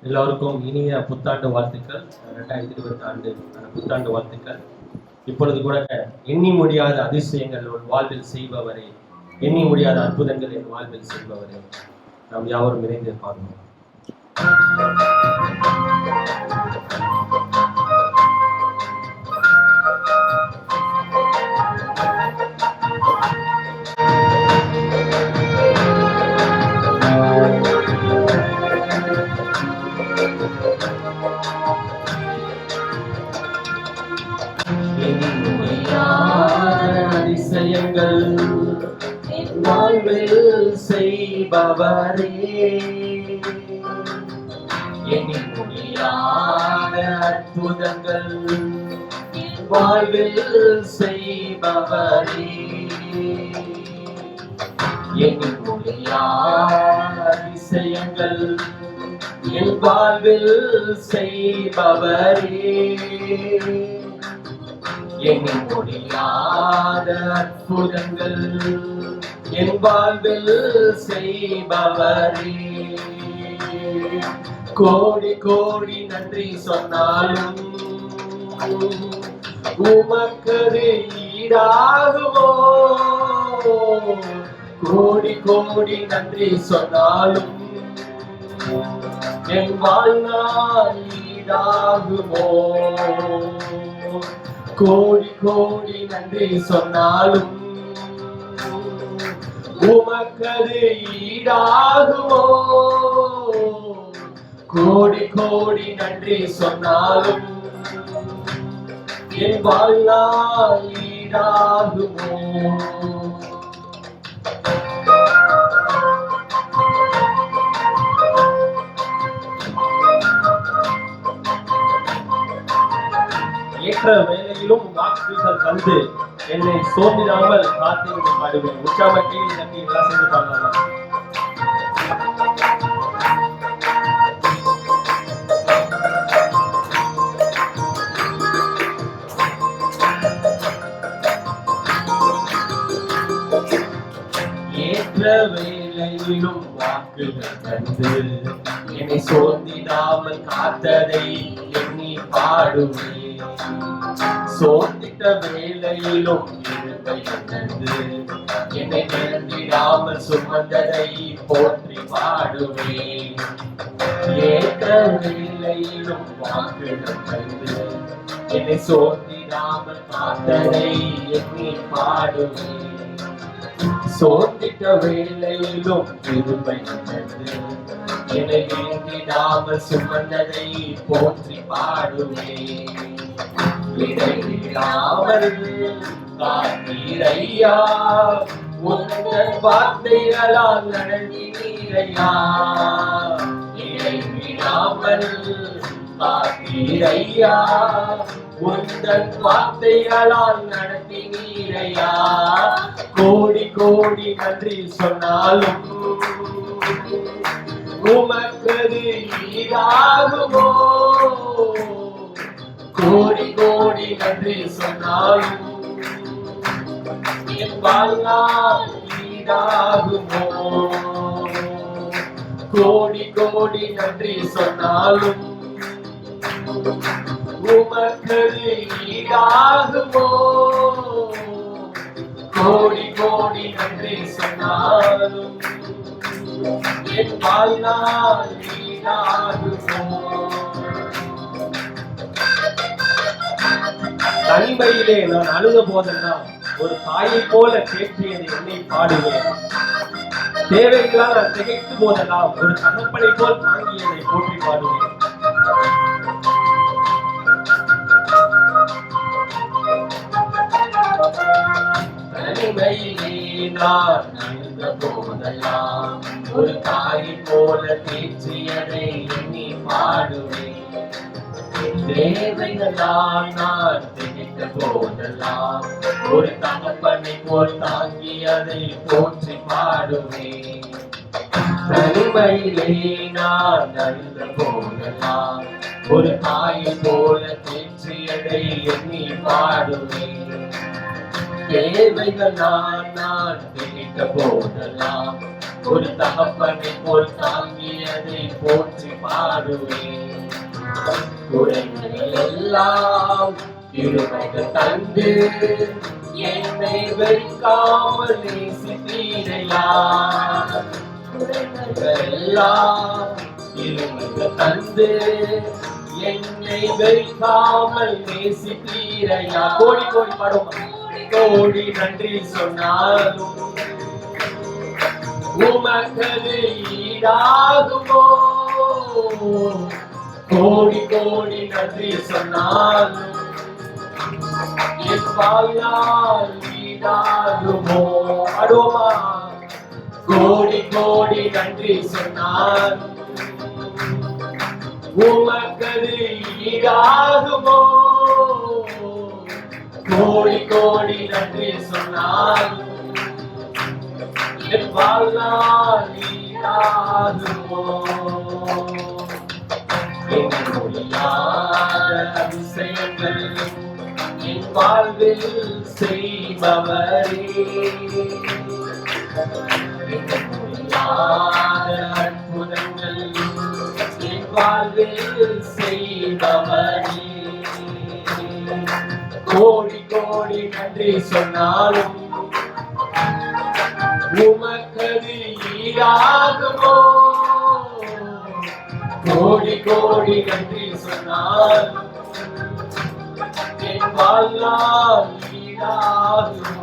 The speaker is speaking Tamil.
எல்லோருக்கும் இனிய புத்தாண்டு வாழ்த்துக்கள். 2020 புத்தாண்டு வாழ்த்துக்கள். இப்பொழுது கூட எண்ணி முடியாத அதிசயங்கள் ஒரு வாழ்வில் செய்பவரே, எண்ணி முடியாத அற்புதங்கள் என் வாழ்வில் செய்பவரே, நாம் யாவரும் இணைந்து பார்ப்போம். அதிசயங்கள் வாழ்வில் செய்பவரே, எண்ணி முடியாத அற்புதங்கள் வாழ்வில் செய்பவரே, எண்ணி முடியாத அதிசயங்கள் என் வாழ்வில் செய்பவரே, எண்ணி முடியாத அற்புதங்கள் என் வாழ்வில் செய்பவரே, கோடி கோடி நன்றி சொன்னாலும் உமக்கது ஈடாகுமோ, கோடி கோடி நன்றி சொன்னாலும் என் வாழ்நாள் ஈடாகுமோ, கோடி கோடி நன்றி சொன்னாலும் உமக்கது ஈடாகுமோ, கோடி கோடி நன்றி சொன்னாலும் என் வாழ்நாள் ஈடாகுமோ. ஏற்ற வேலையிலும் வாக்குகள் தந்து என்னை சோர்ந்திடாமல் காத்து பாடுவேன். உற்சாகத்தில் தண்ணி எல்லாம் சென்று பாடலாம். ஏற்ற வேலையிலும் வாக்குகள் தந்து என்னை சோர்ந்திடாமல் காத்ததை எண்ணி பாடுவேன். சோர்ந்திட்ட வேலையிலும் இருப்பை தந்து என்னை நிரந்திடாமல் சுமந்ததை போற்றி பாடுவேன். ஏற்ற வேலையிலும் வாக்குகள் தந்து என்னை சோர்ந்திடாமல் காத்ததை எண்ணி பாடுவேன். சோர்ந்திட்ட வேலையிலும் இருப்பை தந்து என்னை நிரந்திடாமல் சுமந்ததை போற்றி பாடுவேன். இடைவிடாமல் காத்தீரையா, உந்தன் வார்த்தைகளால் நடந்தீரையா, இடைவிடாமல் காத்தீரையா, உந்தன் வார்த்தைகளால் நடத்தினீரையா, கோடி கோடி நன்றி சொன்னாலும் உமக்கது ஈடாகுமோ, கோடி கோடி நன்றி சொன்னாலும் என் வாழ்நாள் ஈடாகுமோ, கோடி கோடி நன்றி சொன்னாலும் உமக்கது ஈடாகுமோ, கோடி கோடி நன்றி சொன்னாலும் என் வாழ்நாள் ஈடாகுமோ. தனிமையிலே நான் அழுத போதெல்லாம் ஒரு தாயை போல கேட்பியதை என்னை பாடுவேன். தேவைகளால் நான் திகைத்து போதெல்லாம் ஒரு தகப்பனை போல் தாங்கியதை போற்றி பாடுவேன். தனிமையிலே நான் அழுத போதெல்லாம் ஒரு தாயை போல தேற்றியதை எண்ணி பாடுவேன். தேவைகளால் நான் திகைத்த போதெல்லாம் ஒரு தகப்பனை போல் தாங்கியதை போற்றி பாடுவேன். தனிமையிலே நான் அழுத போதெல்லாம் ஒரு தாயை போல தேற்றியதை எண்ணி பாடுவேன். தேவைகளால் நான் திகைத்த போதெல்லாம் ஒரு தகப்பனை போல் தாங்கியதை போற்றி பாடுவேன். குறைகள் எல்லாம் இருமைகள் தந்து என்னை வெறுக்காமல் நேசித்தீரையா. குறைகள் எல்லாம் இருமைகள் தந்து என்னை வெறுக்காமல் நேசித்தீரையா. கோடி கோடி பாடுவோம். கோடி நன்றி சொன்னாலும் உமக்கது ஈடாகுமோ. கோடி கோடி நன்றி சொன்னாலும் என் வாழ்நாள் ஈடாகுமோ. அடுவோமா. கோடி கோடி நன்றி சொன்னாலும் உமக்கது ஈடாகுமோ. கோடி கோடி நன்றி சொன்னாலும் என் வாழ்நாள் ஈடாகுமோ. எண்ணி முடியாத அதிசயங்கள் என் வாழ்வில் செய்பவரே. எண்ணி முடியாத அற்புதங்கள் என் வாழ்வில் செய்பவரே. கோடி கோடி நன்றி சொன்னாலும் உமக்கது ஈடாகுமோ. கோடி கோடி நன்றி சொன்னாலும் என் வாழ்நாள் ஈடாகுமோ.